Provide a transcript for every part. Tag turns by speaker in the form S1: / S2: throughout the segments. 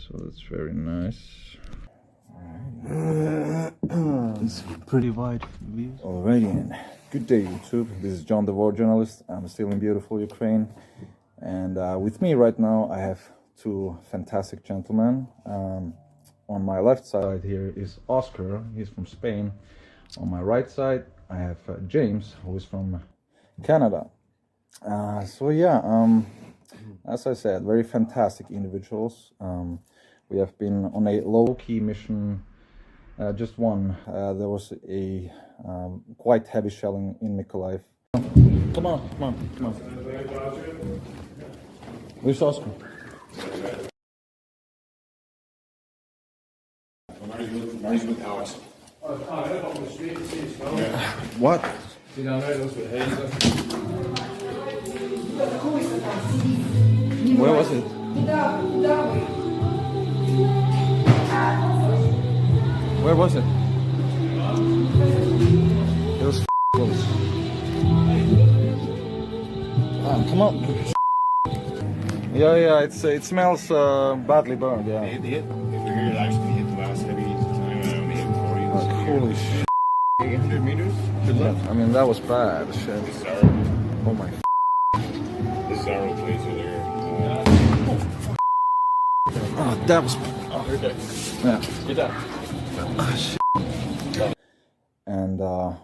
S1: So that's very nice.
S2: It's pretty wide view.
S1: Alrighty, and good day YouTube. This is John the War Journalist. I'm still in beautiful Ukraine. And with me right now I have two fantastic gentlemen. On my left side here is Oscar, he's from Spain. On my right side I have James, who is from Canada. As I said, very fantastic individuals. We have been on a low-key mission, just one. There was a quite heavy shelling in Mykolaiv. Come on. Where's Oscar? What? Where was it? Where was it? It was close. Come on. Yeah, it smells badly burned, yeah.
S3: It hit. If you're here, it actually hit the last heavy time I only hit 40.
S1: Holy shit.
S3: 800 meters?
S1: I mean, that was bad. Shit.
S3: The Zaro.
S1: Oh my.
S3: The Zaro place are there.
S1: Oh, that was.
S3: Oh, you're dead.
S1: Yeah.
S3: Get down.
S1: And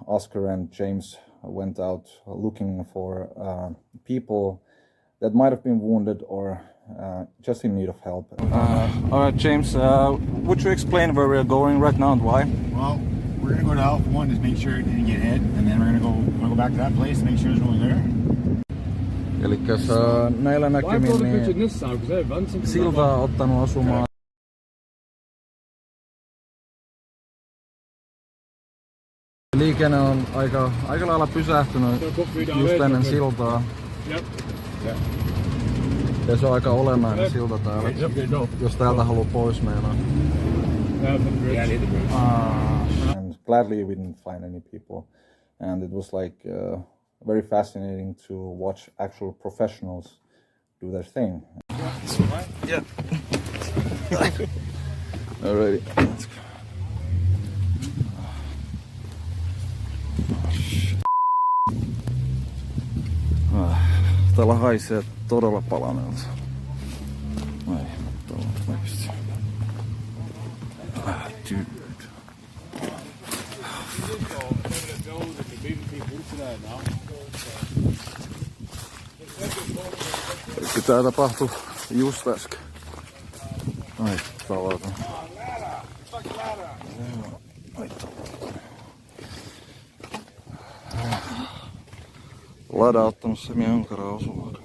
S1: Oscar and James went out looking for people that might have been wounded or just in need of help. All right, James, would you explain where we're going right now and why?
S3: Well, we're going to go to Alpha 1 to make sure it didn't get hit, and then we're going to go back to that place to make sure there's no one there.
S1: Elikkäs näillä näkymin niin Silva on ottanut asumaan. Liikenne on aika lailla pysähtynyt just ennen siltaa. Ja se on aika olennainen silta täällä, jos täältä haluaa pois meinaa. And gladly we didn't find any people. And it was like very fascinating to watch actual professionals do their thing. Yeah. Alrighty. Let's go. Täällä haisee todella palaneelta. Ai, tuolla näköisesti. Dude. Elikkä tää tapahtui just äsken. Ai, tavata. Ai, ladauttanut se meidän Honkanen osumaan.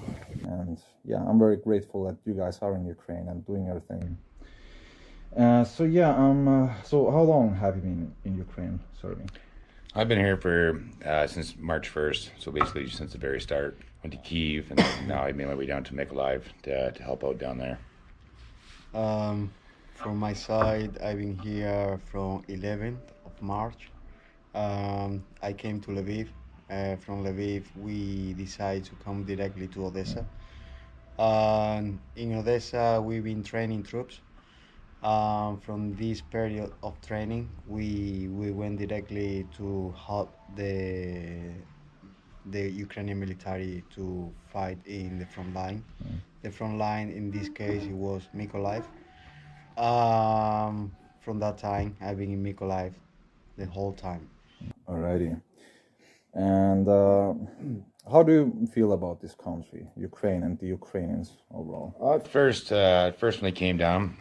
S1: And yeah, I'm very grateful that you guys are in Ukraine and doing your thing. So how long have you been in Ukraine serving?
S4: I've been here for since March 1st, so basically since the very start. Went to Kyiv, and now I made my way down to Mykolaiv to help out down there.
S5: From my side, I've been here from 11th of March. I came to Lviv. From Lviv, we decided to come directly to Odessa. In Odessa, we've been training troops. From this period of training, we went directly to help the Ukrainian military to fight in the front line. The front line, in this case, it was Mykolaiv. From that time, I've been in Mykolaiv the whole time.
S1: Alrighty. And how do you feel about this country, Ukraine, and the Ukrainians overall?
S4: At first when I came down,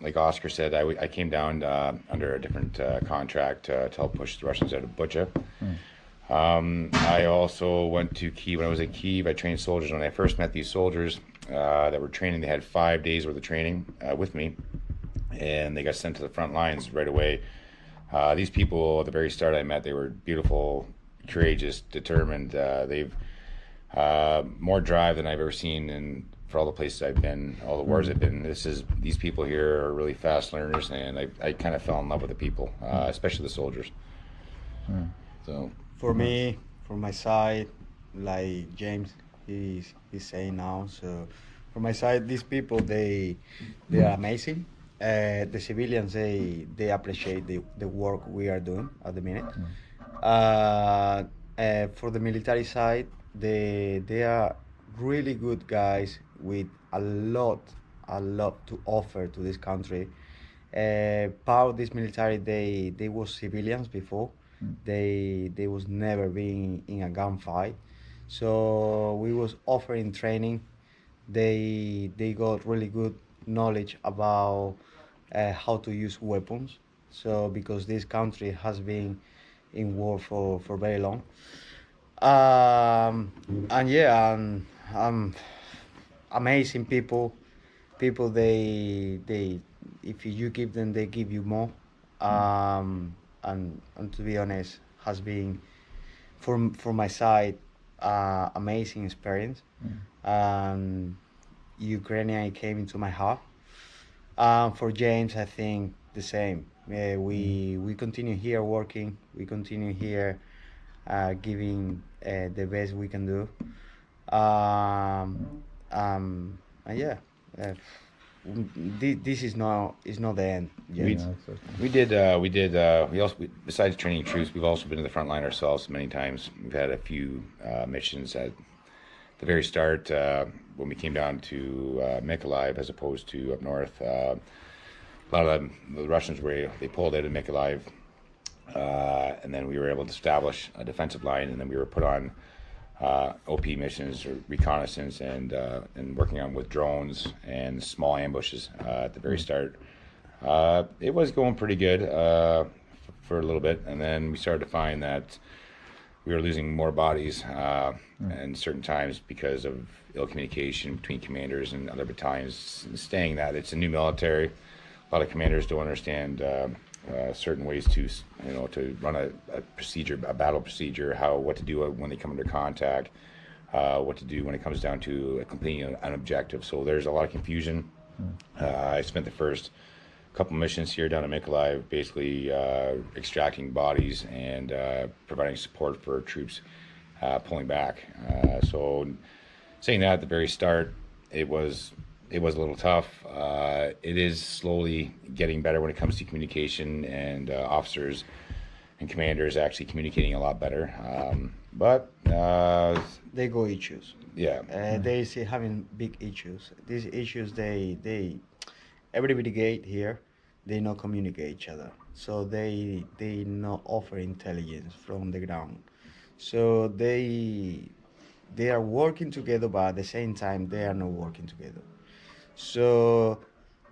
S4: like Oscar said, I came down under a different contract to help push the Russians out of Bucha. I also went to Kyiv. When I was at Kyiv, I trained soldiers. When I first met these soldiers that were training, they had 5 days worth of training with me, and they got sent to the front lines right away. These people, at the very start I met, they were beautiful, courageous, determined. They've more drive than I've ever seen for all the places I've been, all the wars I've been. These people here are really fast learners, and I kind of fell in love with the people, especially the soldiers. So
S5: for me, from my side, like James he's saying now, so from my side, these people they are amazing. The civilians they appreciate the work we are doing at the minute. For the military side, they are really good guys with a lot to offer to this country. Part of this military they was civilians before. They was never been in a gunfight, so we was offering training. They got really good knowledge about how to use weapons. So because this country has been in war for very long, and yeah, and amazing people. People they if you give them, they give you more. And to be honest, has been for my side amazing experience. Ukrainian came into my heart. For James, I think the same. We continue here working. We continue here giving the best we can do. And yeah, this is not the end yet.
S4: We also, besides training troops, we've also been to the front line ourselves many times. We've had a few missions at the very start when we came down to Mykolaiv as opposed to up north. A lot of the Russians they pulled out of Mykolaiv, and then we were able to establish a defensive line, and then we were put on OP missions or reconnaissance and working on with drones and small ambushes at the very start. It was going pretty good for a little bit, and then we started to find that we were losing more bodies and certain times because of ill communication between commanders and other battalions. Saying that it's a new military, a lot of commanders don't understand certain ways to run a procedure, a battle procedure, what to do when they come under contact, what to do when it comes down to completing an objective. So there's a lot of confusion. I spent the first couple missions here down in Mykolaiv basically extracting bodies and providing support for troops pulling back. So saying that at the very start, it was a little tough. It is slowly getting better when it comes to communication and officers and commanders actually communicating a lot better. But
S5: They got issues.
S4: Yeah.
S5: They see having big issues. These issues, every brigade here, they not communicate each other. So they not offer intelligence from the ground. So they are working together, but at the same time they are not working together. So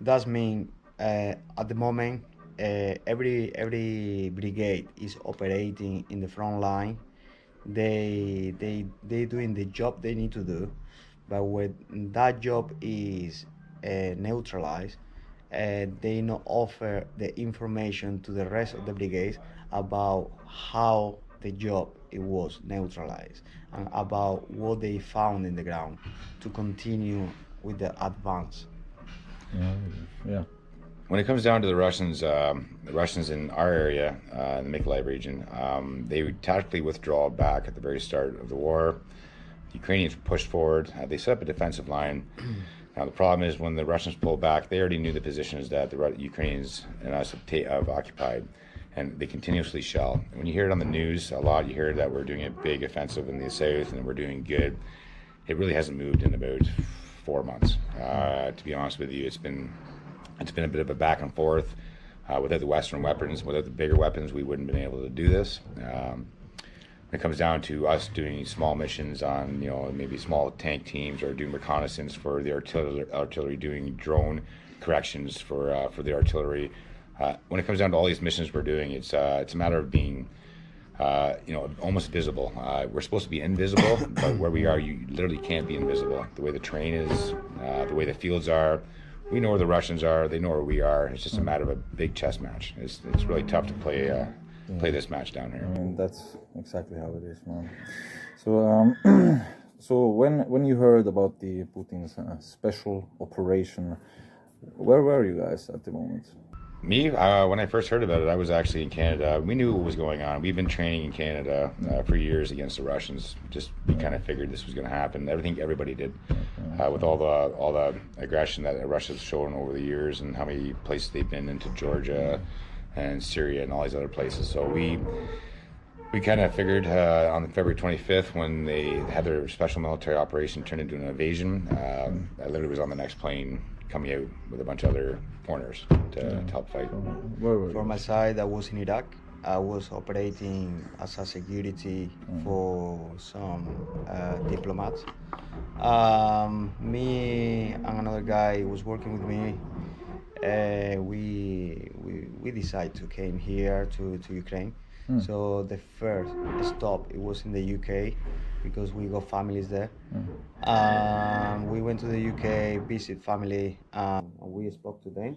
S5: that means at the moment every brigade is operating in the front line. They doing the job they need to do, but when that job is neutralized, they not offer the information to the rest of the brigades about how the job it was neutralized and about what they found in the ground to continue with the advance.
S1: Yeah.
S4: When it comes down to the Russians in our area, in the Mykolaiv region, they tactically withdraw back at the very start of the war. The Ukrainians pushed forward. They set up a defensive line. Now the problem is when the Russians pulled back, they already knew the positions that the Ukrainians and us have occupied, and they continuously shell. When you hear it on the news a lot, you hear that we're doing a big offensive in the south and we're doing good. It really hasn't moved in about 4 months. To be honest with you, it's been a bit of a back and forth. Without the Western weapons, without the bigger weapons, we wouldn't have been able to do this. When it comes down to us doing small missions on, maybe small tank teams or doing reconnaissance for the artillery, doing drone corrections for the artillery. When it comes down to all these missions we're doing, it's a matter of being, almost visible. We're supposed to be invisible, but where we are, you literally can't be invisible. The way the terrain is, the way the fields are, we know where the Russians are. They know where we are. It's just a matter of a big chess match. It's really tough to play this match down here.
S1: I mean, that's exactly how it is, man. So, so when you heard about the Putin's special operation, where were you guys at the moment?
S4: Me, when I first heard about it, I was actually in Canada. We knew what was going on. We've been training in Canada for years against the Russians. Just we kind of figured this was going to happen. Everybody did, with all the aggression that Russia's shown over the years and how many places they've been into Georgia and Syria and all these other places. So we kind of figured on February 25th when they had their special military operation turn into an invasion. I literally was on the next plane coming out with a bunch of other foreigners to help fight.
S5: From my side, I was in Iraq. I was operating as a security for some diplomats. Me and another guy who was working with me. We decided to came here to Ukraine. So the first stop it was in the UK because we got families there. We went to the UK, visit family. We spoke to them.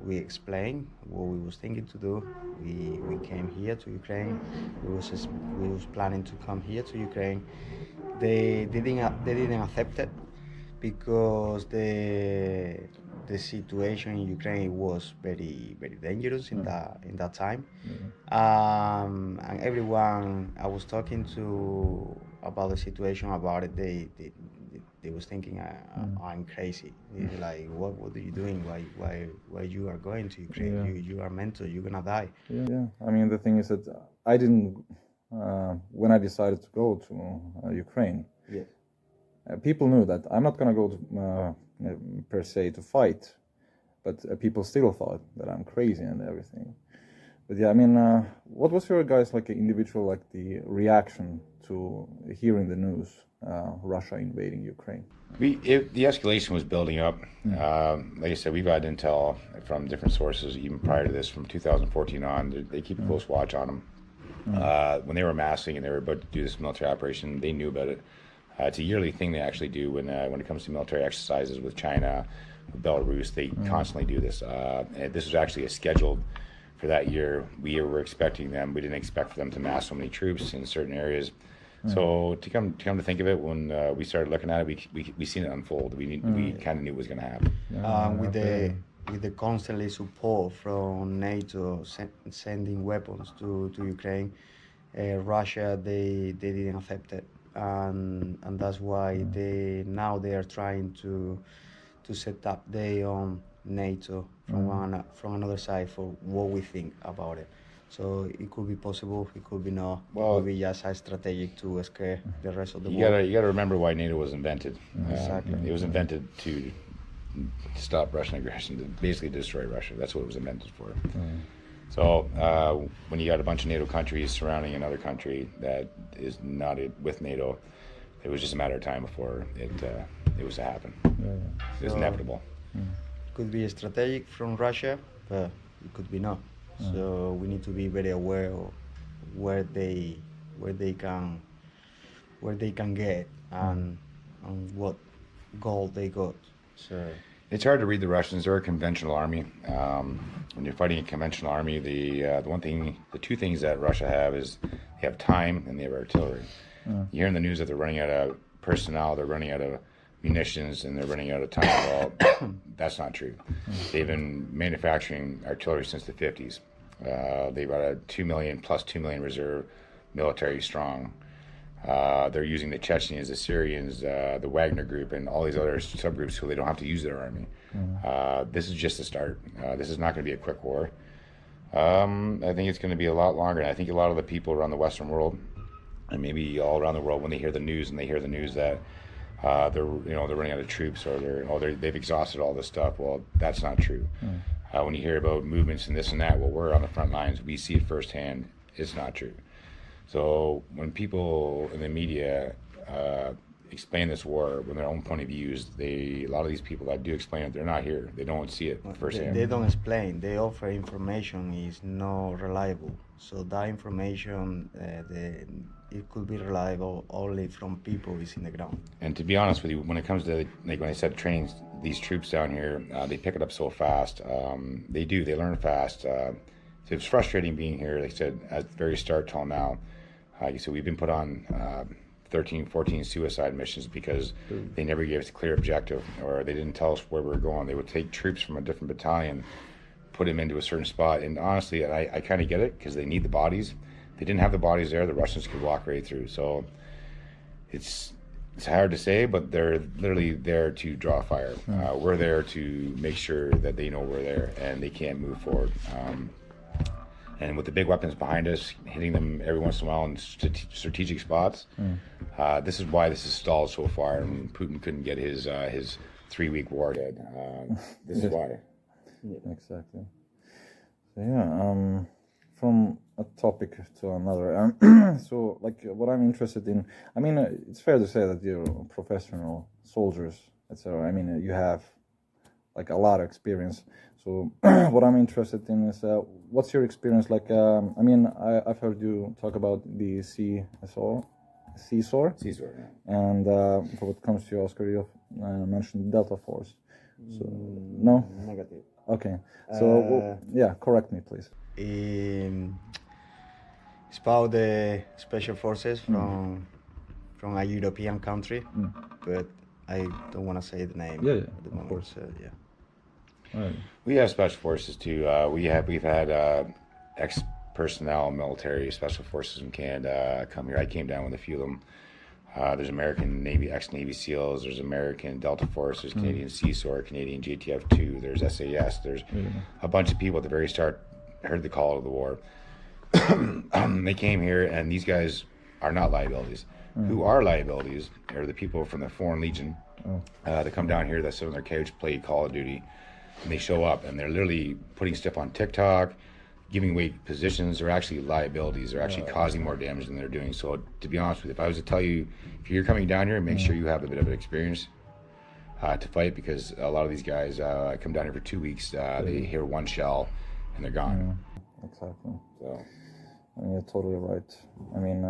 S5: We explained what we was thinking to do. We came here to Ukraine. We was planning to come here to Ukraine. They didn't accept it because the situation in Ukraine was very dangerous in that time. And everyone I was talking to about the situation about it, they was thinking I'm crazy. They're like, what are you doing? Why you are going to Ukraine? You are mental. You're gonna die.
S1: Yeah. I mean, the thing is that I didn't when I decided to go to Ukraine.
S5: Yes.
S1: People knew that I'm not gonna go to per se to fight, but people still thought that I'm crazy and everything. But yeah, I mean, what was your guys like individual like the reaction to hearing the news Russia invading Ukraine?
S4: The escalation was building up. Like I said, we've had intel from different sources even prior to this, from 2014 on. They keep a close watch on them. When they were amassing and they were about to do this military operation, they knew about it. It's a yearly thing they actually do when it comes to military exercises with China, with Belarus. They constantly do this. And this was actually scheduled for that year. We were expecting them. We didn't expect for them to mass so many troops in certain areas. So to come to think of it, when we started looking at it, we seen it unfold. We kind of knew it was going to happen.
S5: With the constantly support from NATO sending weapons to Ukraine, Russia they didn't accept it. And that's why they are trying to set up their own NATO from another side for what we think about it. So it could be possible, it could be not. Well, it could be just a strategic to scare the rest of the world.
S4: You gotta remember why NATO was invented.
S5: Exactly.
S4: It was invented to stop Russian aggression, to basically destroy Russia. That's what it was invented for. So when you got a bunch of NATO countries surrounding another country that is not with NATO, it was just a matter of time before it was to happen. It was inevitable.
S5: It could be strategic from Russia, but it could be not. So we need to be very aware of where they can get and what goal they got. So
S4: it's hard to read the Russians. They're a conventional army. When you're fighting a conventional army, the two things that Russia have is they have time and they have artillery. You hear in the news that they're running out of personnel, they're running out of munitions, and they're running out of time. Well, that's not true. They've been manufacturing artillery since the 50s. They've got a 2 million plus 2 million reserve military strong. They're using the Chechens, the Syrians, the Wagner group, and all these other subgroups so they don't have to use their army. This is just the start. This is not going to be a quick war. I think it's going to be a lot longer. And I think a lot of the people around the Western world, and maybe all around the world, when they hear the news that they're running out of troops or they've exhausted all this stuff, well, that's not true. When you hear about movements and this and that, well, we're on the front lines. We see it firsthand. It's not true. So when people in the media explain this war with their own point of views, a lot of these people that do explain it, they're not here. They don't see it firsthand.
S5: They don't explain. They offer information is not reliable. So that information, it could be reliable only from people who's in the ground.
S4: And to be honest with you, when it comes to, like when I said training these troops down here, they pick it up so fast. They learn fast. So it's frustrating being here, like I said, at the very start till now. Like I said, we've been put on 13, 14 suicide missions because they never gave us a clear objective, or they didn't tell us where we were going. They would take troops from a different battalion put him into a certain spot. And honestly, I kind of get it, because they need the bodies. If they didn't have the bodies there, the Russians could walk right through. So it's hard to say, but they're literally there to draw fire. We're there to make sure that they know we're there and they can't move forward. And with the big weapons behind us, hitting them every once in a while in strategic spots, this is why this is stalled so far, and Putin couldn't get his 3-week war dead. This is why.
S1: Exactly. So yeah, from a topic to another. So, like, what I'm interested in, I mean, it's fair to say that you're professional soldiers, etc. I mean, you have like a lot of experience. So, what I'm interested in is, what's your experience like? I mean, I've heard you talk about the CSOR,
S4: CSOR, yeah.
S1: and for what comes to Oscar, you mentioned Delta Force. So, no?
S5: Negative.
S1: Okay. So, yeah, correct me, please.
S5: It's about the special forces from a European country, but I don't want to say the name at the moment.
S1: Course.
S5: So, yeah.
S1: Right.
S4: We have special forces too. We've had ex-personnel, military special forces in Canada come here. I came down with a few of them. There's American Navy, ex-Navy SEALs. There's American Delta Force. There's Canadian CSOR, Canadian JTF2. There's SAS. There's a bunch of people at the very start heard the call of the war. They came here, and these guys are not liabilities. Who are liabilities are the people from the Foreign Legion that come down here, that sit on their couch, play Call of Duty, and they show up, and they're literally putting stuff on TikTok, giving away positions. They're actually liabilities. They're actually causing more damage than they're doing. So, to be honest with you, if I was to tell you, if you're coming down here, make sure you have a bit of an experience to fight, because a lot of these guys come down here for 2 weeks. They hear one shell, and they're gone.
S1: Exactly.
S4: So.
S1: I mean, you're totally right. I mean,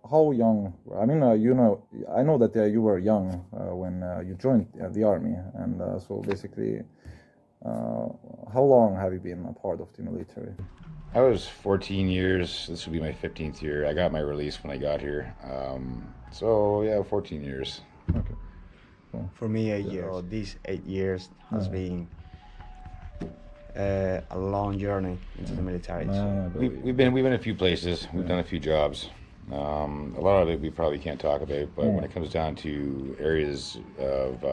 S1: how young? I mean, I know that you were young when you joined the army, and so basically, how long have you been a part of the military?
S4: I was 14 years. This will be my 15th year. I got my release when I got here. So yeah, 14 years.
S1: Okay. Cool.
S5: For me, 8 years. So these 8 years has been a long journey into the military. So.
S4: We've been a few places. We've done a few jobs. A lot of it we probably can't talk about, but when it comes down to areas of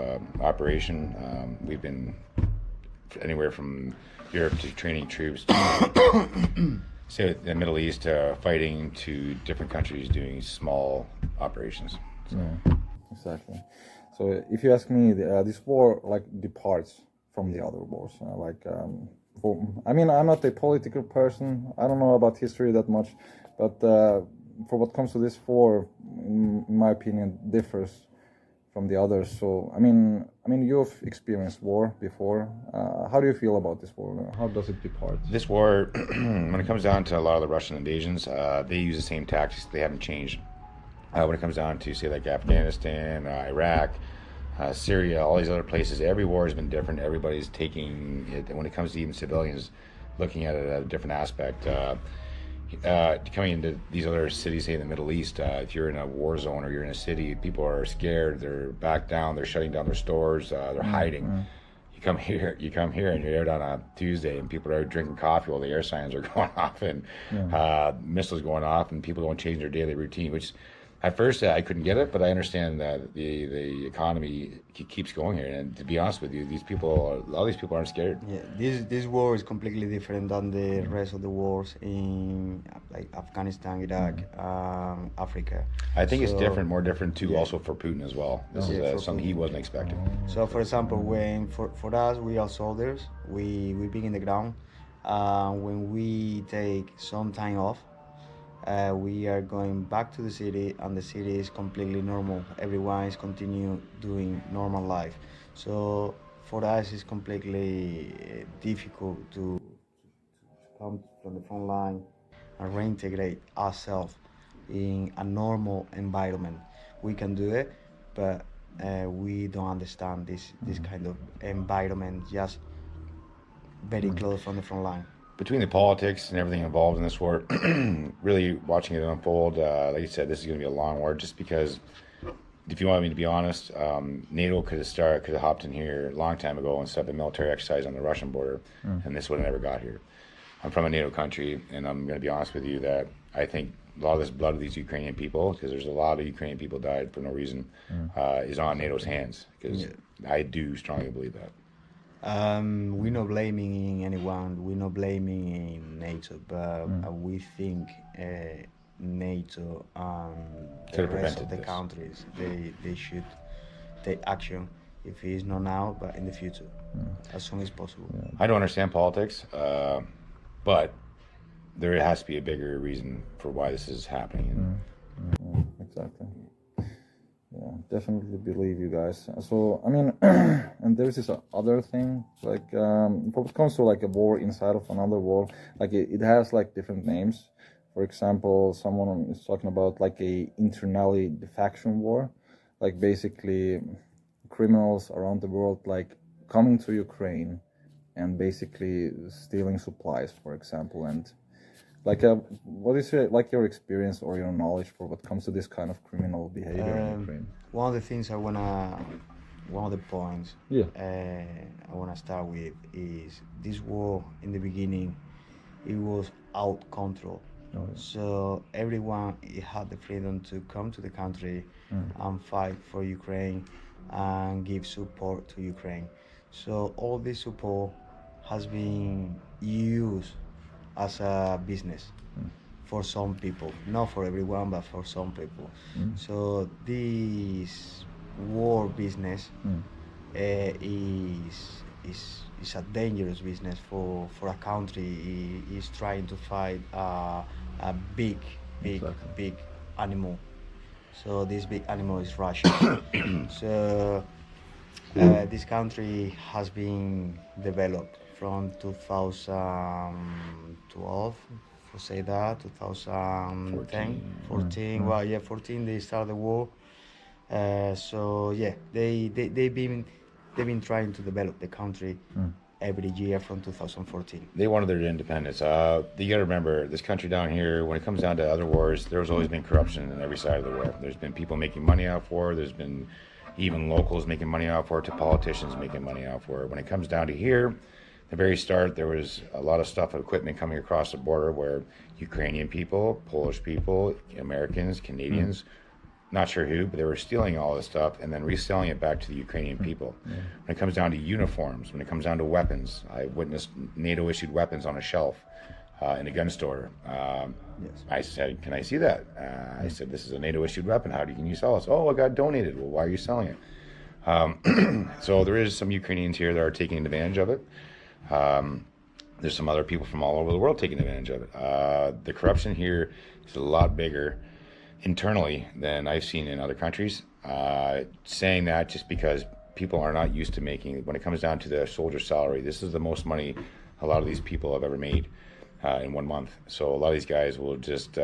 S4: operation, we've been anywhere from Europe to training troops to say the Middle East, fighting, to different countries doing small operations. So.
S1: Yeah, exactly. So if you ask me, this war like departs from the other wars. I mean, I'm not a political person. I don't know about history that much, but for what comes to this war, in my opinion, differs from the others. So I mean, you've experienced war before. How do you feel about this war? How does it depart?
S4: This war, when it comes down to a lot of the Russian invasions, they use the same tactics. They haven't changed. When it comes down to, say, like Afghanistan, Iraq, Syria, all these other places, every war has been different. Everybody's taking it, when it comes to even civilians, looking at it at a different aspect. Coming into these other cities, say in the Middle East, if you're in a war zone or you're in a city, people are scared, they're back down, they're shutting down their stores, they're hiding. You come here and you're out on a Tuesday and people are out drinking coffee while the air signs are going off and missiles going off, and people don't change their daily routine, which at first I couldn't get it, but I understand that the economy keeps going here. And to be honest with you, all these people aren't scared.
S5: Yeah, this war is completely different than the rest of the wars in like Afghanistan, Iraq, Africa.
S4: I think it's different, more different too, also for Putin as well. This is something he wasn't expecting.
S5: So, for example, when for us, we are soldiers. We be in the ground. When we take some time off, we are going back to the city, and the city is completely normal. Everyone is continue doing normal life. So for us, it's completely difficult to come from the front line and reintegrate ourselves in a normal environment. We can do it, but we don't understand this kind of environment just very close from the front line.
S4: Between the politics and everything involved in this war, really watching it unfold, like you said, this is going to be a long war, just because if you want me to be honest, NATO could have hopped in here a long time ago and set up a military exercise on the Russian border, and this would have never got here. I'm from a NATO country, and I'm going to be honest with you that I think a lot of this blood of these Ukrainian people, because there's a lot of Ukrainian people died for no reason, is on NATO's hands. Because I do strongly believe that.
S5: We're not blaming anyone. We're not blaming NATO, but we think NATO and the
S4: Could've
S5: rest of
S4: prevented
S5: the
S4: this.
S5: countries they should take action. If it is not now, but in the future, as soon as possible.
S4: I don't understand politics, but there has to be a bigger reason for why this is happening.
S1: Exactly. Yeah, definitely believe you guys. So I mean, and there's this other thing, like when it comes to like a war inside of another war, like it has like different names. For example, someone is talking about like a internally faction war, like basically criminals around the world like coming to Ukraine and basically stealing supplies, for example, and like what is your experience or your knowledge for what comes to this kind of criminal behavior in Ukraine?
S5: One of the things one of the points I wanna start with is this war in the beginning, it was out control. So everyone had the freedom to come to the country and fight for Ukraine and give support to Ukraine. So all this support has been used as a business for some people, not for everyone, but for some people. So this war business is a dangerous business for a country. Is trying to fight a big animal. So this big animal is Russia. So this country has been developed from 2012, to say that, 2010, 14. Well, yeah, 14 they started the war. So yeah, they've been trying to develop the country every year from 2014.
S4: They wanted their independence. You got to remember, this country down here, when it comes down to other wars, there's always been corruption on every side of the war. There's been people making money out for it. There's been even locals making money out for it, to politicians making money out for it. When it comes down to here, the very start, there was a lot of stuff, equipment coming across the border where Ukrainian people, Polish people, Americans, Canadians, not sure who, but they were stealing all this stuff and then reselling it back to the Ukrainian people. When it comes down to uniforms, when it comes down to weapons, I witnessed NATO issued weapons on a shelf in a gun store. I said, can I see that? I said, this is a NATO issued weapon. Can you sell us? Oh, I got donated. Well, why are you selling it? So there is some Ukrainians here that are taking advantage of it. There's some other people from all over the world taking advantage of it. The corruption here is a lot bigger internally than I've seen in other countries. Saying that just because people are not used to making, when it comes down to the soldier's salary, this is the most money a lot of these people have ever made in 1 month. So a lot of these guys will just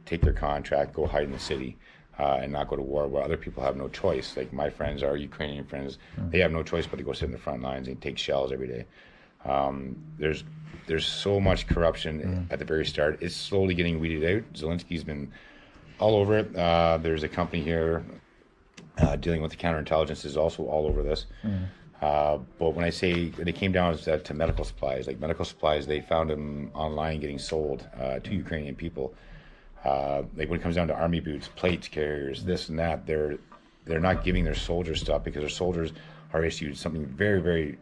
S4: take their contract, go hide in the city, and not go to war, where other people have no choice. Like my friends, our Ukrainian friends, they have no choice but to go sit in the front lines and take shells every day. There's so much corruption at the very start. It's slowly getting weeded out. Zelensky's been all over it. There's a company here dealing with the counterintelligence is also all over this. But when I say they came down to medical supplies, they found them online getting sold to Ukrainian people. Like when it comes down to army boots, plates, carriers, this and that, they're not giving their soldiers stuff because their soldiers are issued something very, very.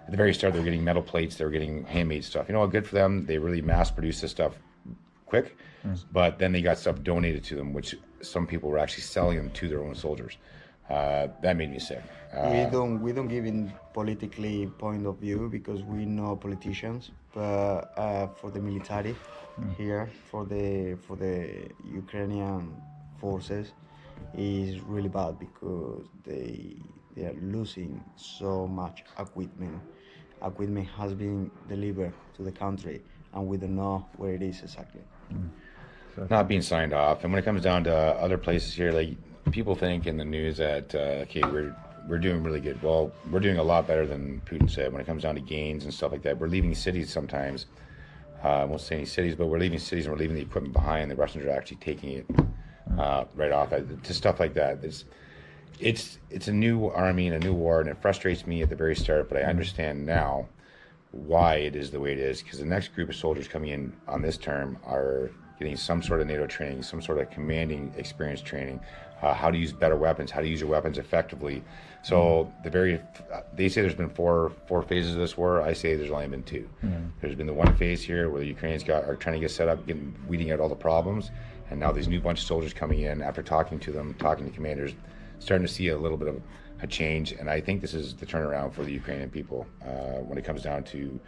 S4: At the very start, they're getting metal plates, they're getting handmade stuff. You know what? Good for them. They really mass produce this stuff quick, but then they got stuff donated to them, which some people were actually selling them to their own soldiers. That made me sick.
S5: We don't give in politically point of view because we know politicians, but for the military here, for the Ukrainian forces, is really bad because they are losing so much equipment. Equipment has been delivered to the country, and we don't know where it is exactly.
S4: Not being signed off. And when it comes down to other places here, like people think in the news that okay, we're doing really good. Well, we're doing a lot better than Putin said. When it comes down to gains and stuff like that, we're leaving cities sometimes. I won't say any cities, but we're leaving cities and we're leaving the equipment behind. The Russians are actually taking it right off. To stuff like that. it's a new army and a new war, and it frustrates me at the very start, but I understand now why it is the way it is, because the next group of soldiers coming in on this term are getting some sort of NATO training, some sort of commanding experience training, how to use better weapons, how to use your weapons effectively. So they say there's been four phases of this war. I say there's only been two. There's been the one phase here where the Ukrainians are trying to get set up, weeding out all the problems, and now these new bunch of soldiers coming in after talking to commanders, starting to see a little bit of a change. And I think this is the turnaround for the Ukrainian people when it comes down to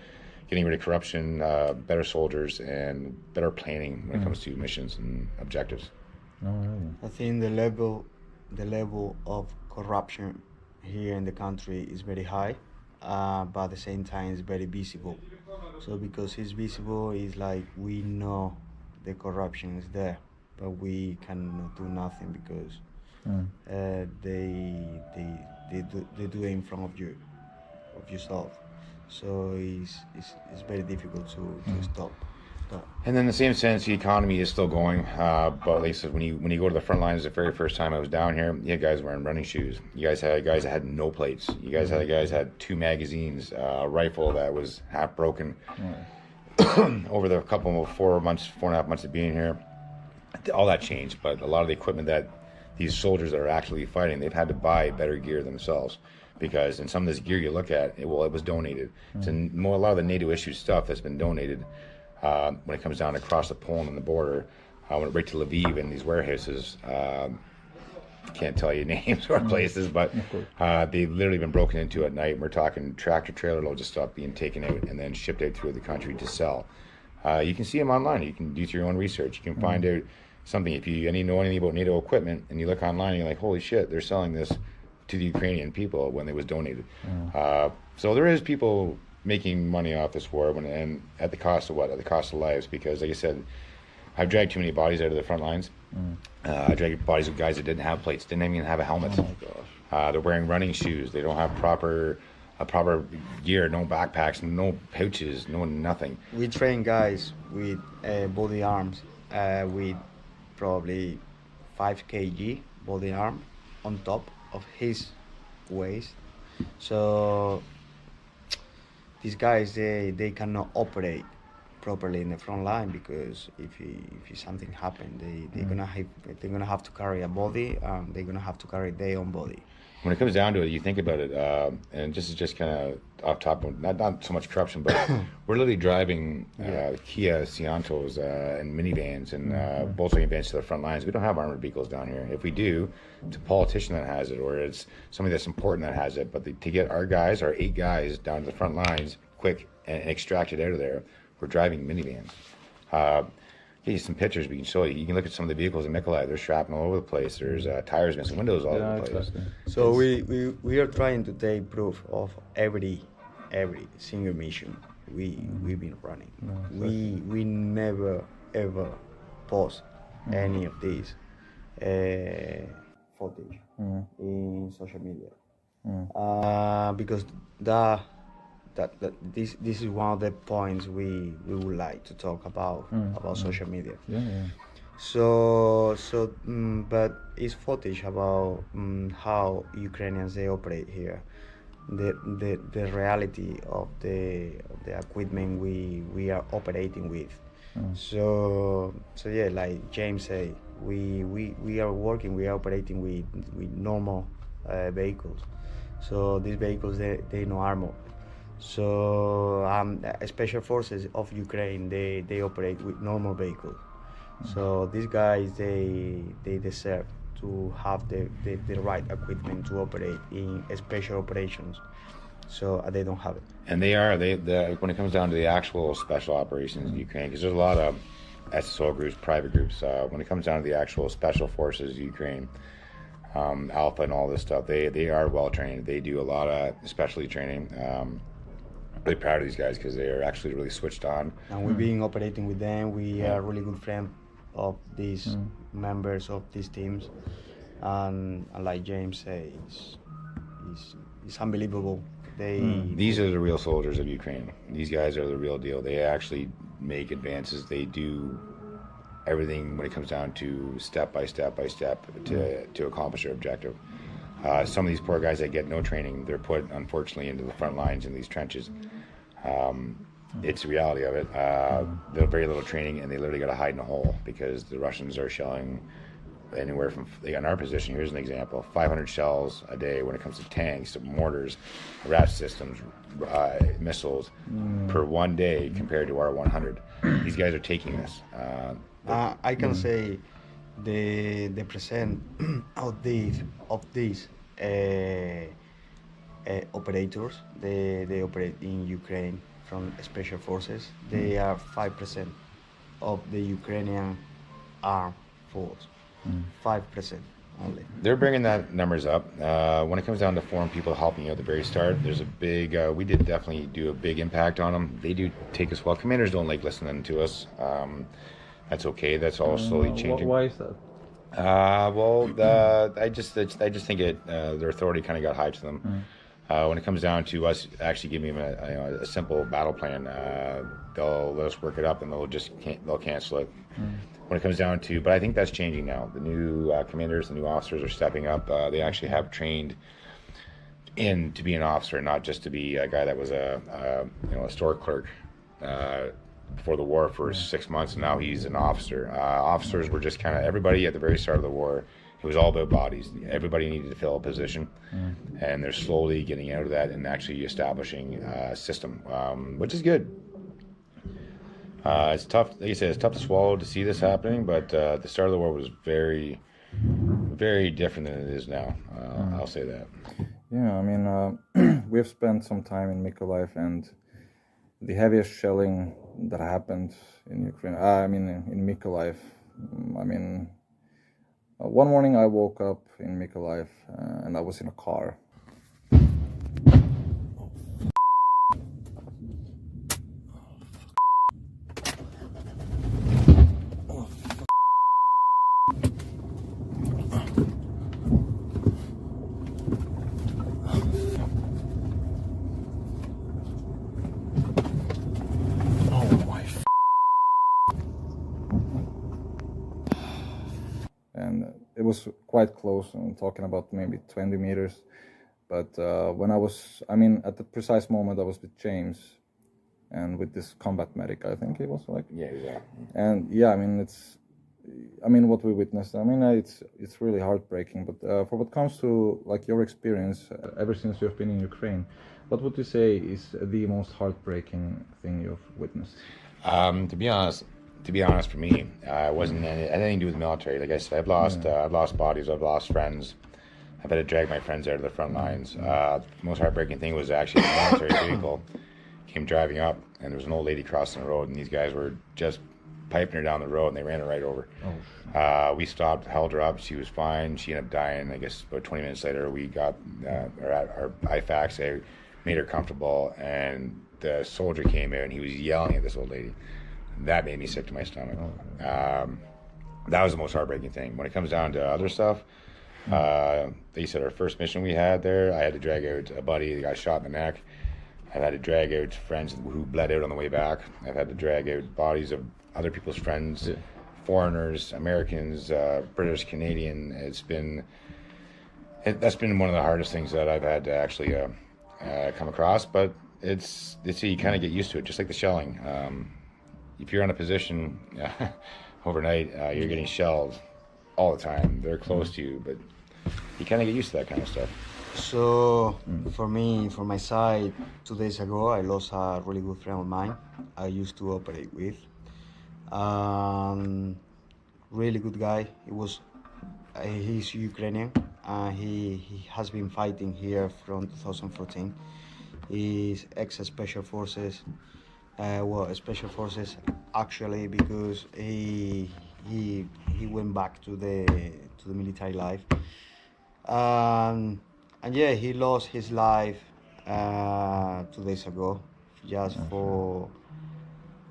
S4: getting rid of corruption, better soldiers, and better planning when it comes to missions and objectives.
S1: No, really.
S5: I think the level of corruption here in the country is very high, but at the same time it's very visible. So because it's visible, it's like we know the corruption is there, but we cannot do nothing because they do it in front of you, of yourself. So it's very difficult to stop.
S4: And then in the same sense, the economy is still going. But like I said, when you go to the front lines, the very first time I was down here, you had guys wearing running shoes. You guys had guys that had no plates. You guys had guys that had 2 magazines, a rifle that was half broken. Over the couple of 4.5 months of being here, all that changed. But a lot of the equipment that these soldiers that are actually fighting, they've had to buy better gear themselves. Because in some of this gear you look at, it was donated. It's a lot of the NATO issue stuff that's been donated. When it comes down across the Poland and the border, right to Lviv and these warehouses, can't tell you names or places, but they've literally been broken into at night. We're talking tractor trailer loads of stuff being taken out and then shipped out through the country to sell. You can see them online. You can do your own research. You can find out something. If you know anything about NATO equipment and you look online, and you're like, holy shit, they're selling this to the Ukrainian people when it was donated. So there is people making money off this war, and at the cost of what? At the cost of lives, because like I said, I've dragged too many bodies out of the front lines. I dragged bodies of guys that didn't have plates, didn't even have a helmet.
S1: Oh my gosh.
S4: They're wearing running shoes. They don't have proper gear, no backpacks, no pouches, no nothing.
S5: We train guys with body arms with probably 5 kg body arm on top of his waist. So these guys, they cannot operate properly in the front line, because if something happened, they're gonna have to carry a body, they're gonna have to carry their own body.
S4: When it comes down to it, you think about it, and just kind of off top of not so much corruption, but we're literally driving Kia Ciantos and minivans and Volkswagen vans to the front lines. We don't have armored vehicles down here. If we do, it's a politician that has it, or it's somebody that's important that has it. But to get our 8 guys down to the front lines quick and extracted out of there, we're driving minivans. Get you some pictures we can show you. You can look at some of the vehicles in Mykolaiv. They're shrapnel all over the place. There's tires missing, windows all over the place.
S1: Exactly.
S5: So we are trying to take proof of every single mission we've been running. We never ever post any of these footage in social media because this is one of the points we would like to talk about social media. But it's footage about how Ukrainians they operate here, the reality of the equipment we are operating with. So yeah, like James said, we are operating with normal vehicles. So these vehicles they no armor. So special forces of Ukraine they operate with normal vehicles. So these guys they deserve to have the right equipment to operate in special operations. So they don't have it.
S4: And when it comes down to the actual special operations in Ukraine, because there's a lot of SSO groups, private groups. When it comes down to the actual special forces in Ukraine, Alpha and all this stuff, they are well trained. They do a lot of specialty training. Really proud of these guys because they are actually really switched on.
S5: And we've been operating with them. We are really good friends of these members of these teams, and like James said, it's unbelievable.
S4: These are the real soldiers of Ukraine. These guys are the real deal. They actually make advances. They do everything when it comes down to step by step to accomplish their objective. Some of these poor guys that get no training, they're put, unfortunately, into the front lines in these trenches. It's the reality of it. They're very little training, and they literally got to hide in a hole because the Russians are shelling anywhere from, in our position, here's an example, 500 shells a day when it comes to tanks, mortars, RAF systems, missiles per one day compared to our 100. These guys are taking this.
S5: I can say the percent of these operators they operate in Ukraine from special forces. They are 5% of the Ukrainian armed force. 5% only.
S4: They're bringing that numbers up. When it comes down to foreign people helping you at the very start, there's a big, we did definitely do a big impact on them. They do take us well. Commanders don't like listening to us. That's okay. That's all slowly changing.
S1: Why is that?
S4: I just think their authority kind of got high to them. When it comes down to us actually giving them a simple battle plan, they'll let us work it up and they'll cancel it. When it comes down to, but I think that's changing now. The new commanders, the new officers are stepping up. They actually have trained in to be an officer, not just to be a guy that was a store clerk before the war for 6 months, and now he's an officer. Officers were just kind of everybody at the very start of the war. It was all about bodies. Everybody needed to fill a position, and they're slowly getting out of that and actually establishing a system, which is good. It's tough, like you said, it's tough to swallow to see this happening, but the start of the war was very, very different than it is now. I'll say that.
S1: Yeah, I mean, we've spent some time in Mykolaiv, and the heaviest shelling that happened in Ukraine, in Mykolaiv, one morning I woke up in Mykolaiv and I was in a car. And it was quite close. I'm talking about maybe 20 meters. But when I was, at the precise moment, I was with James and with this combat medic, I think he was like.
S4: Yeah.
S1: And yeah, what we witnessed, it's really heartbreaking. But for what comes to like your experience, ever since you've been in Ukraine, what would you say is the most heartbreaking thing you've witnessed?
S4: To be honest, for me, it wasn't anything to do with the military. Like I said, I've lost bodies, I've lost friends. I've had to drag my friends out of the front lines. The most heartbreaking thing was actually the military vehicle came driving up, and there was an old lady crossing the road, and these guys were just piping her down the road, and they ran her right over. We stopped, held her up. She was fine. She ended up dying. I guess about 20 minutes later, we got our IFACs. They made her comfortable, and the soldier came out, and he was yelling at this old lady. That made me sick to my stomach. That was the most heartbreaking thing. When it comes down to other stuff, they said our first mission we had there, I had to drag out a buddy that got shot in the neck. I've had to drag out friends who bled out on the way back. I've had to drag out bodies of other people's friends, foreigners, Americans, British, Canadian. That's been one of the hardest things that I've had to actually come across. But you kind of get used to it, just like the shelling. If you're in a position overnight, you're getting shelled all the time. They're close to you, but you kind of get used to that kind of stuff.
S5: So for me, for my side, 2 days ago, I lost a really good friend of mine I used to operate with. Really good guy. He's Ukrainian. He has been fighting here from 2014. He's ex-Special Forces. Special Forces actually, because he went back to the military life, and yeah, he lost his life 2 days ago, just for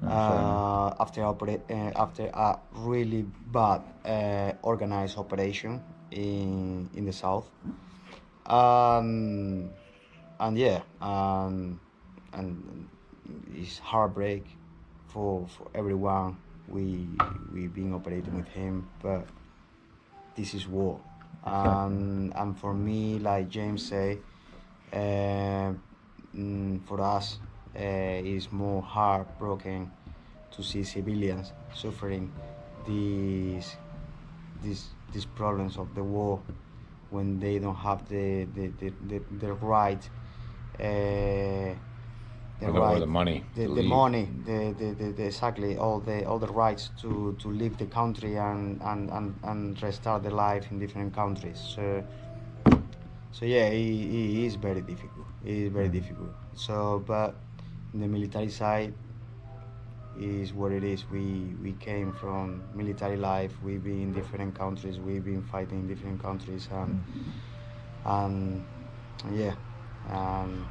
S5: after a really bad organized operation in the south, and it's heartbreak for everyone. We've been operating with him, but this is war. and for me, like James say, uh, for us, it's more heartbroken to see civilians suffering these these problems of the war when they don't have the right
S4: Or the money to
S5: the
S4: leave.
S5: money, the exactly all the rights to leave the country and restart their life in different countries. So yeah, it is very difficult. It is very difficult. So, but the military side is what it is. We came from military life. We've been in different countries. We've been fighting in different countries, and yeah, um,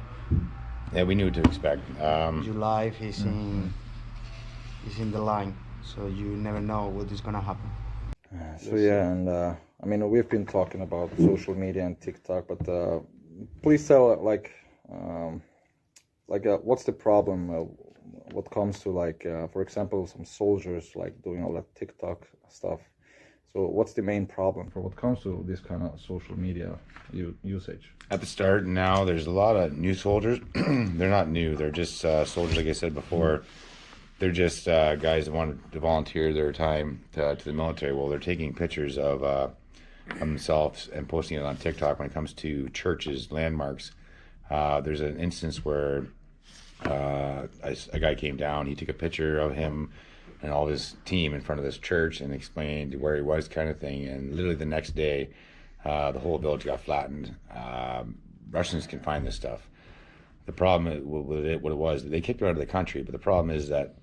S4: Yeah, we knew what to expect.
S5: your life is in the line, so you never know what is gonna happen.
S1: So yeah, and I mean we've been talking about social media and TikTok, but please tell what's the problem? What comes to for example, some soldiers like doing all that TikTok stuff. So what's the main problem for what comes to this kind of social media usage?
S4: At the start, now there's a lot of new soldiers. They're not new. They're just soldiers, like I said before. They're just guys that want to volunteer their time to the military. Well, they're taking pictures of themselves and posting it on TikTok when it comes to churches, landmarks. There's an instance where a guy came down. He took a picture of him and all of his team in front of this church and explained where he was, kind of thing. And literally the next day, the whole village got flattened. Russians can find this stuff. The problem with it, what it was, they kicked her out of the country. But the problem is that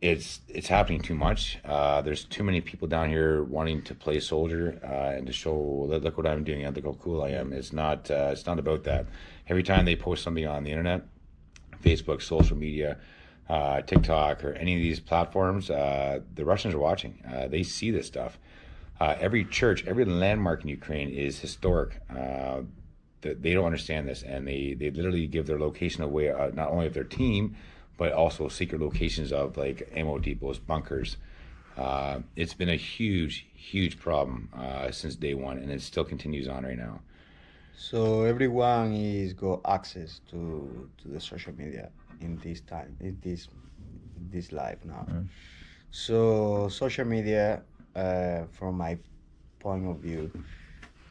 S4: it's happening too much. There's too many people down here wanting to play soldier and to show, look what I'm doing, look how cool I am. It's not about that. Every time they post something on the internet, Facebook, social media, TikTok, or any of these platforms, the Russians are watching. They see this stuff. Every church, every landmark in Ukraine is historic. They don't understand this, and they literally give their location away, not only of their team, but also secret locations of like ammo depots, bunkers. It's been a huge problem since day one, and it still continues on right now.
S5: So everyone is got access to the social media in this time, in this life now. So social media, from my point of view,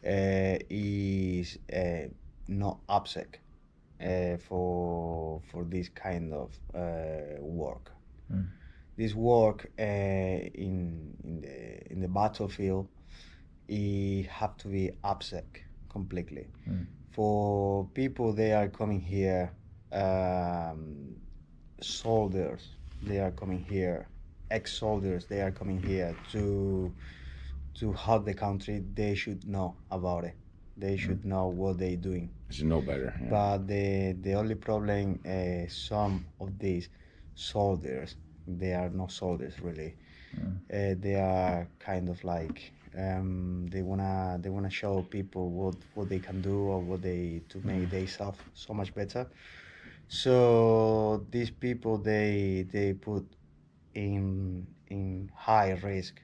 S5: is not upsec for this kind of work. This work in the battlefield, it have to be upsec completely. For people, they are coming here, soldiers, they are coming here, ex-soldiers, they are coming here to help the country. They should know about it. They should know what they're doing.
S4: They should know better. Yeah.
S5: But the only problem, some of these soldiers, they are not soldiers really. They are kind of like they wanna show people what they can do or what they to make themselves so much better. So these people, they put in high risk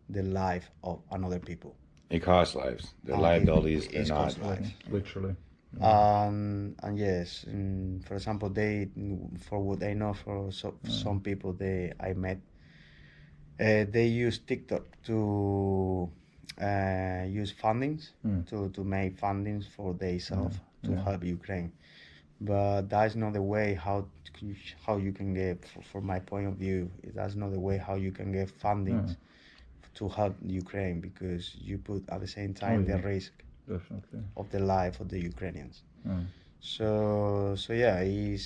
S5: the life of another people.
S4: It costs lives. The liabilities, they're not.
S5: Costs lives.
S1: Literally.
S5: And yes, for example, for what I know, for some people I met, they use TikTok to use fundings, to make fundings for themselves to help Ukraine. But that's not the way how you can get, from my point of view, that's not the way how you can get fundings to help Ukraine, because you put at the same time the risk
S1: Definitely.
S5: of the life of the Ukrainians. So yeah, I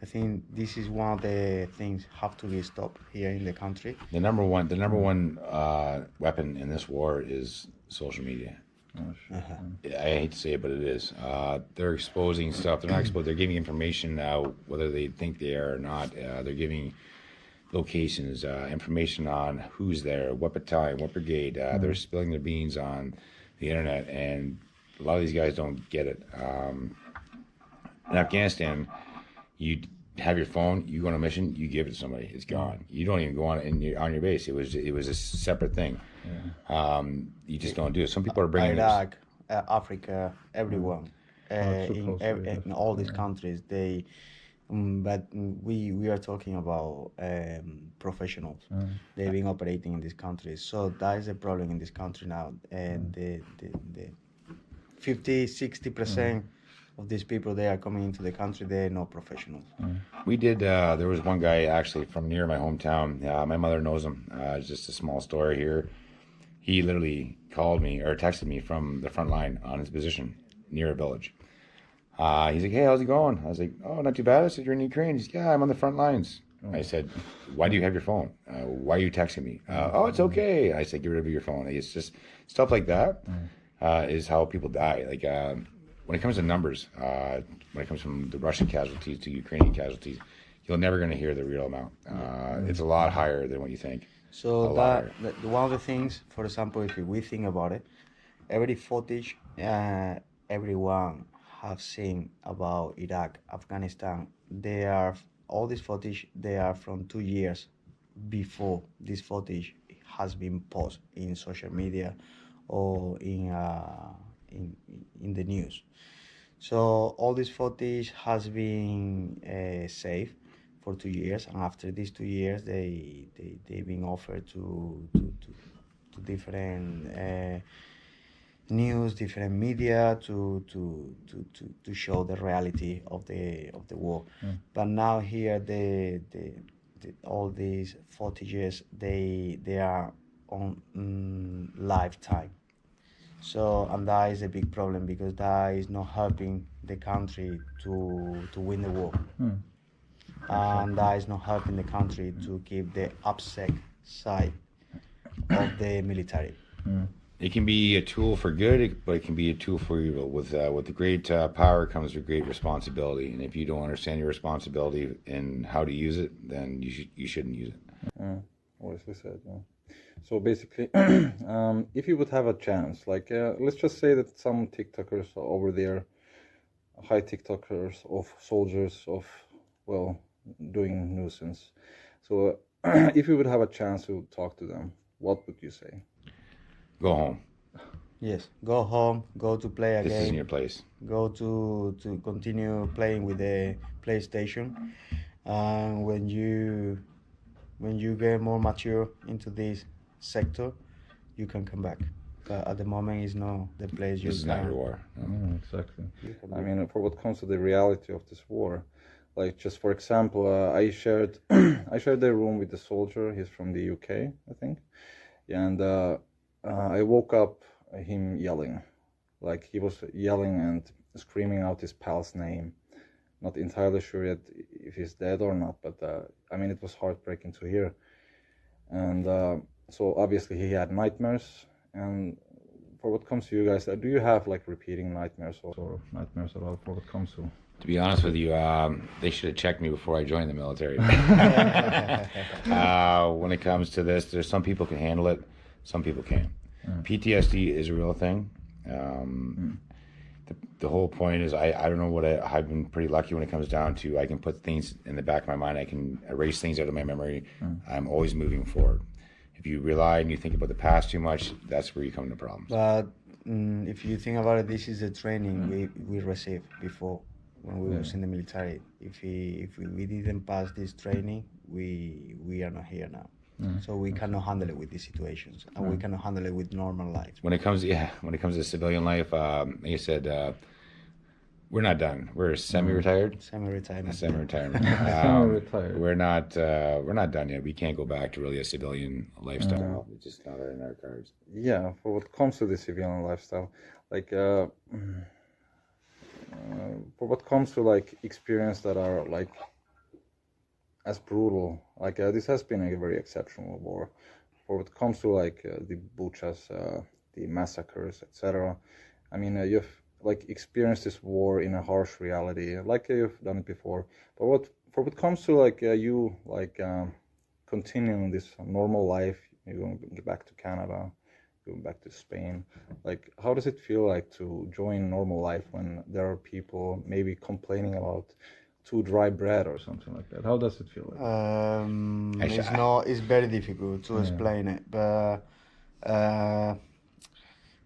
S5: think this is one of the things have to be stopped here in the country.
S4: The number one weapon in this war is social media. I hate to say it, but it is. They're exposing stuff. They're not exposing. They're giving information now, whether they think they are or not. They're giving locations, information on who's there, what battalion, what brigade. They're spilling their beans on the internet, and a lot of these guys don't get it. In Afghanistan, have your phone, you go on a mission, you give it to somebody, it's gone. You don't even go on on your base. It was a separate thing. You just don't do it. Some people are bringing
S5: Iraq, Africa, everyone,
S1: it's so
S5: in,
S1: close, really.
S5: in all these countries, they. But we are talking about professionals. They've been operating in these countries, so that is a problem in this country now. And the 50-60% of these people they are coming into the country, they're not professionals.
S4: We did. There was one guy actually from near my hometown. My mother knows him. It's just a small story here. He literally called me or texted me from the front line on his position near a village. He's like, "Hey, how's it going?" I was like, "Oh, not too bad." I said, "You're in Ukraine." He's like, "Yeah, I'm on the front lines." I said, "Why do you have your phone? Why are you texting me?" "Oh, it's okay." I said, "Get rid of your phone." It's just stuff like that is how people die. Like when it comes to numbers, when it comes from the Russian casualties to Ukrainian casualties, you're never going to hear the real amount. It's a lot higher than what you think.
S5: So
S4: lot
S5: one of the things, for example, if we think about it, every footage everyone have seen about Iraq, Afghanistan, they are all this footage. They are from 2 years before this footage has been posted in social media or in the news. So all this footage has been saved for 2 years, and after these 2 years, they've been offered to different news, different media to show the reality of the war. But now here the all these footages they are on lifetime. So, and that is a big problem because that is not helping the country to win the war. And that is not helping the country to keep the upset side of the military.
S4: It can be a tool for good, but it can be a tool for evil. With the great power comes with great responsibility, and if you don't understand your responsibility and how to use it, then you shouldn't use it.
S1: Wisely said. Yeah. So basically, if you would have a chance, like let's just say that some TikTokers are over there, high TikTokers of soldiers of doing nuisance. So if you would have a chance to talk to them, what would you say?
S4: Go home.
S5: Yes, go home, go to play a
S4: This
S5: game.
S4: isn't your place.
S5: Go to continue playing with the PlayStation. And when you get more mature into this sector, you can come back. But at the moment, it's not the place you
S4: This is
S5: can.
S4: not your war. No.
S1: Exactly. I mean, for what comes to the reality of this war, like just for example, I shared the room with the soldier. He's from the UK, I think, and I woke up him yelling, like he was yelling and screaming out his pal's name. Not entirely sure yet if he's dead or not, but I mean, it was heartbreaking to hear. And so obviously he had nightmares. And for what comes to you guys, do you have like repeating nightmares or nightmares at all for what comes to?
S4: To be honest with you, they should have checked me before I joined the military. When it comes to this, there's some people can handle it, some people can't. PTSD is a real thing. The whole point is I don't know what I've been pretty lucky when it comes down to I can put things in the back of my mind. I can erase things out of my memory. I'm always moving forward. If you rely and you think about the past too much, that's where you come into problems.
S5: But if you think about it, this is the training we received before when we was in the military. If we didn't pass this training, we are not here now. So we cannot handle it with these situations, and we cannot handle it with normal life.
S4: When it comes to civilian life, like I said, we're not done. We're semi-retired.
S5: Semi-retirement.
S4: Semi-retirement.
S1: Semi-retired.
S4: We're not done yet. We can't go back to really a civilian lifestyle. It's just not in our cards.
S1: Yeah, for what comes to the civilian lifestyle, like for what comes to like experience that are like as brutal, like this has been a very exceptional war. For what comes to like the Buchas, the massacres, etc. I mean, you've like experienced this war in a harsh reality, like you've done it before. But what comes to like you like continuing this normal life, you're going to get back to Canada, going back to Spain. Like, how does it feel like to join normal life when there are people maybe complaining about too dry bread or something like that? How does it feel like?
S5: It's not. It's very difficult to explain it, but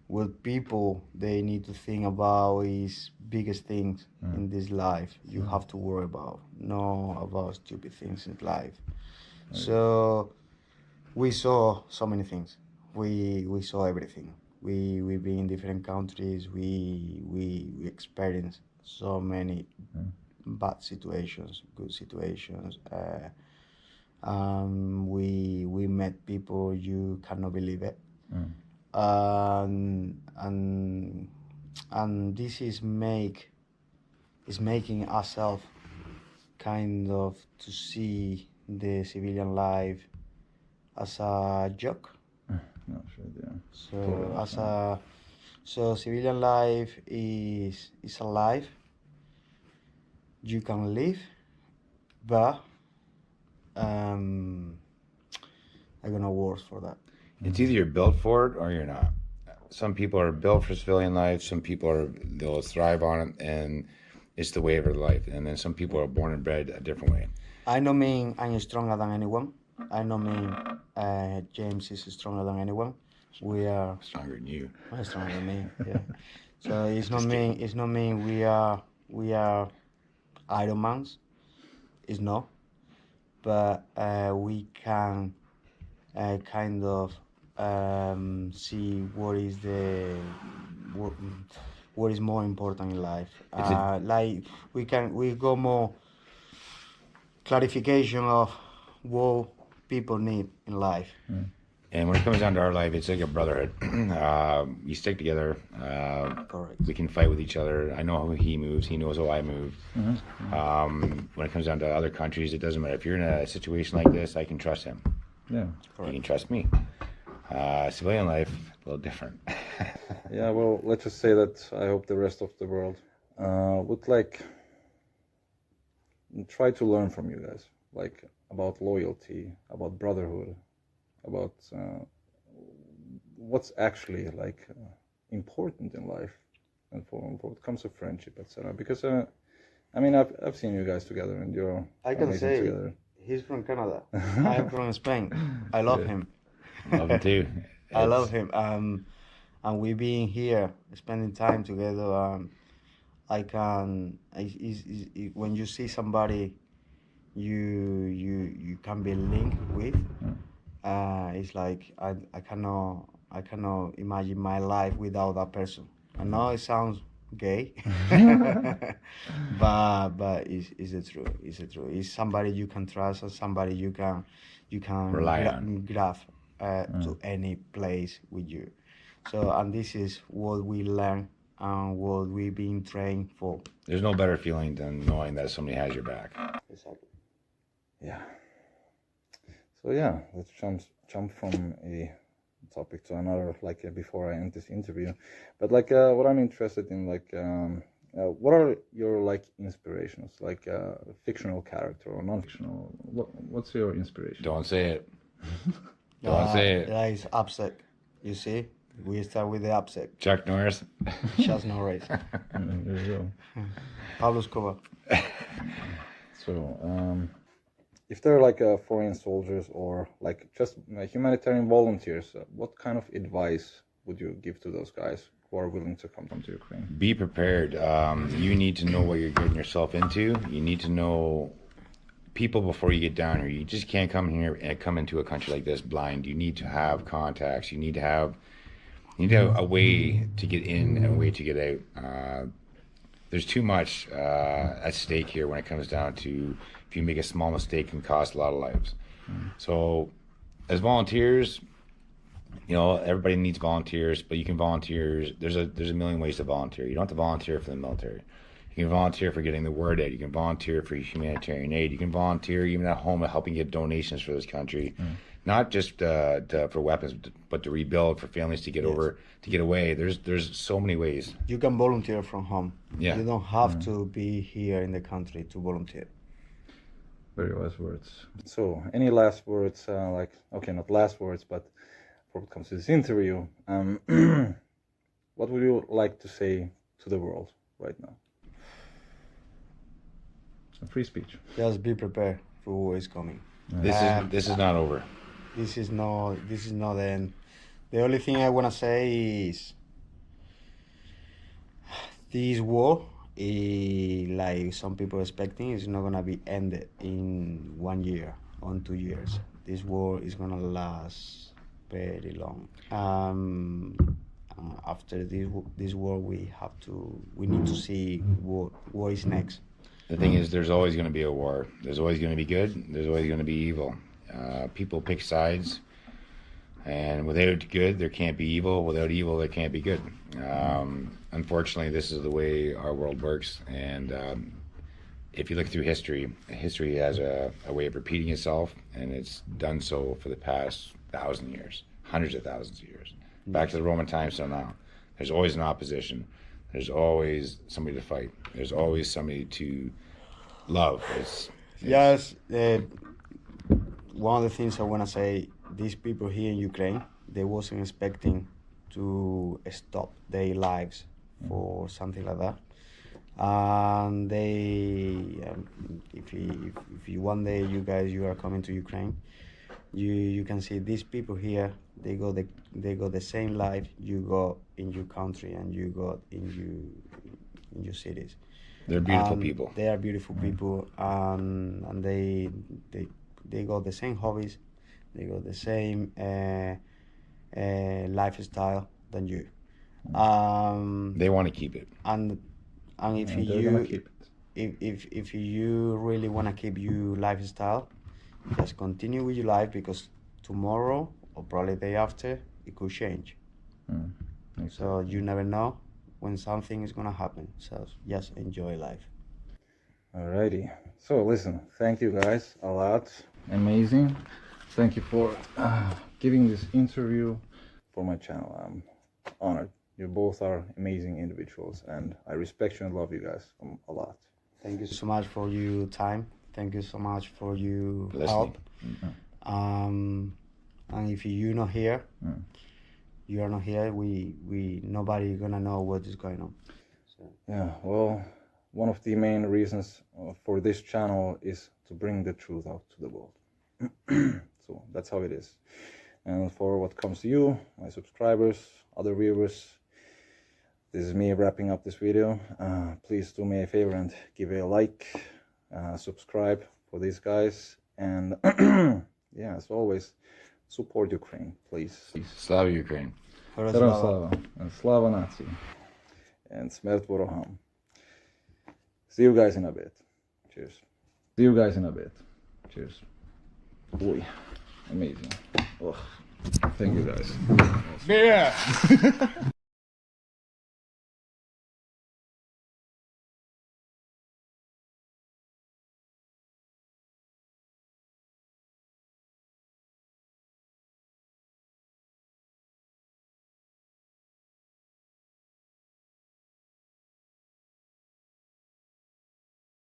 S5: what people they need to think about is biggest things in this life you have to worry about, no about stupid things in life. So we saw so many things. We saw everything. We've been in different countries. We experienced so many bad situations, good situations. We met people you cannot believe it. And this is making ourselves kind of to see the civilian life as a joke.
S1: No, sure, yeah.
S5: So civilian life is a life you can live, but I got no words for that.
S4: It's either you're built for it or you're not. Some people are built for civilian life. Some people they'll thrive on it, and it's the way of their life. And then some people are born and bred a different way.
S5: I don't mean I'm stronger than anyone. I don't mean James is stronger than anyone. We are
S4: Stronger than you.
S5: stronger than me. Yeah. So it's not mean we are Iron Mans. It's not. But we can kind of see what is more important in life. Like we go more clarification of what people need in life.
S4: And when it comes down to our life, it's like a brotherhood. We stick together.
S5: Correct.
S4: We can fight with each other. I know how he moves. He knows how I move. When it comes down to other countries, it doesn't matter. If you're in a situation like this, I can trust him.
S1: Yeah.
S4: You can trust me. Civilian life, a little different.
S1: Yeah, well, let's just say that I hope the rest of the world would like try to learn from you guys, like about loyalty, about brotherhood, about what's actually like important in life, and for what comes to friendship, etc. Because I mean, I've seen you guys together, and you're
S5: I can
S1: amazing
S5: say
S1: together.
S5: he's from Canada. I'm from Spain. I love him.
S4: Love him too.
S5: I love him. And we being here, spending time together. When you see somebody you can be linked with, it's like I cannot imagine my life without that person. I know it sounds gay, but it's the truth. It's the truth. It's somebody you can trust and somebody you can
S4: Rely on.
S5: grab to any place with you. So, and this is what we learn and what we've been trained for.
S4: There's no better feeling than knowing that somebody has your back.
S5: Exactly.
S1: Yeah. So yeah, let's jump from a topic to another, like before I end this interview. But like what I'm interested in, like what are your like inspirations, like fictional character or non-fictional? What's your inspiration?
S4: Don't say it. Don't say it.
S5: That is upset. You see, we start with the upset.
S4: Chuck Norris.
S5: Just no race.
S1: There you go.
S5: Pablo Escobar.
S1: So if they're like foreign soldiers or like just humanitarian volunteers, what kind of advice would you give to those guys who are willing to come to Ukraine?
S4: Be prepared. You need to know what you're getting yourself into. You need to know people before you get down here. You just can't come here and come into a country like this blind. You need to have contacts. You need to have a way to get in and a way to get out. There's too much at stake here when it comes down to if you make a small mistake, it can cost a lot of lives. So as volunteers, you know, everybody needs volunteers, but you can volunteer. There's a million ways to volunteer. You don't have to volunteer for the military. You can volunteer for getting the word out. You can volunteer for humanitarian aid. You can volunteer even at home helping get donations for this country. Not just for weapons, but to rebuild, for families to get over, to get away. There's so many ways.
S5: You can volunteer from home.
S4: Yeah.
S5: You don't have to be here in the country to volunteer.
S1: Very wise words. So, any last words? Like, okay, not last words, but for what comes to this interview, what would you like to say to the world right now? free speech.
S5: Just be prepared for what is coming.
S4: This is not over.
S5: This is not the end. The only thing I wanna say is this war, like some people expecting, is not gonna be ended in 1 year or 2 years. This war is gonna last very long. After this war, we need to see what is next.
S4: The thing is, there's always going to be a war. There's always going to be good. There's always going to be evil. People pick sides, and without good, there can't be evil. Without evil, there can't be good. Unfortunately, this is the way our world works. And if you look through history, history has a way of repeating itself, and it's done so for the past 1,000 years, hundreds of thousands of years. Back to the Roman times till now. There's always an opposition. There's always somebody to fight. There's always somebody to love.
S5: Yes, one of the things I want to say, these people here in Ukraine, they wasn't expecting to stop their lives for something like that. And they, if you one day you are coming to Ukraine, you can see these people here. They go the same life you got in your country and you got in your cities.
S4: They're beautiful people.
S5: They are beautiful people, and they got the same hobbies. They got the same lifestyle than you.
S4: They want to keep it.
S5: And if if you really want to keep your lifestyle, just continue with your life, because tomorrow or probably the day after it could change.
S1: Exactly.
S5: So you never know when something is gonna happen. So just enjoy life.
S1: Alrighty. So listen, thank you guys a lot. Amazing. Thank you for giving this interview for my channel. I'm honored. You both are amazing individuals, and I respect you and love you guys a lot.
S5: Thank you so much for your time. Thank you so much for your help. And if you're not here, you are not here. We nobody gonna know what is going on. So.
S1: Yeah. Well, one of the main reasons for this channel is to bring the truth out to the world. So that's how it is. And for what comes to you, my subscribers, other viewers, this is me wrapping up this video. Please do me a favor and give a like, subscribe for these guys, and yeah, as always, support Ukraine, please.
S4: Slava Ukraine.
S1: Героям слава. And slava nacii. And smert ворогам. See you guys in a bit. Cheers. See you guys in a bit. Cheers. Boy, amazing. Ugh. Thank you guys.
S3: Yeah.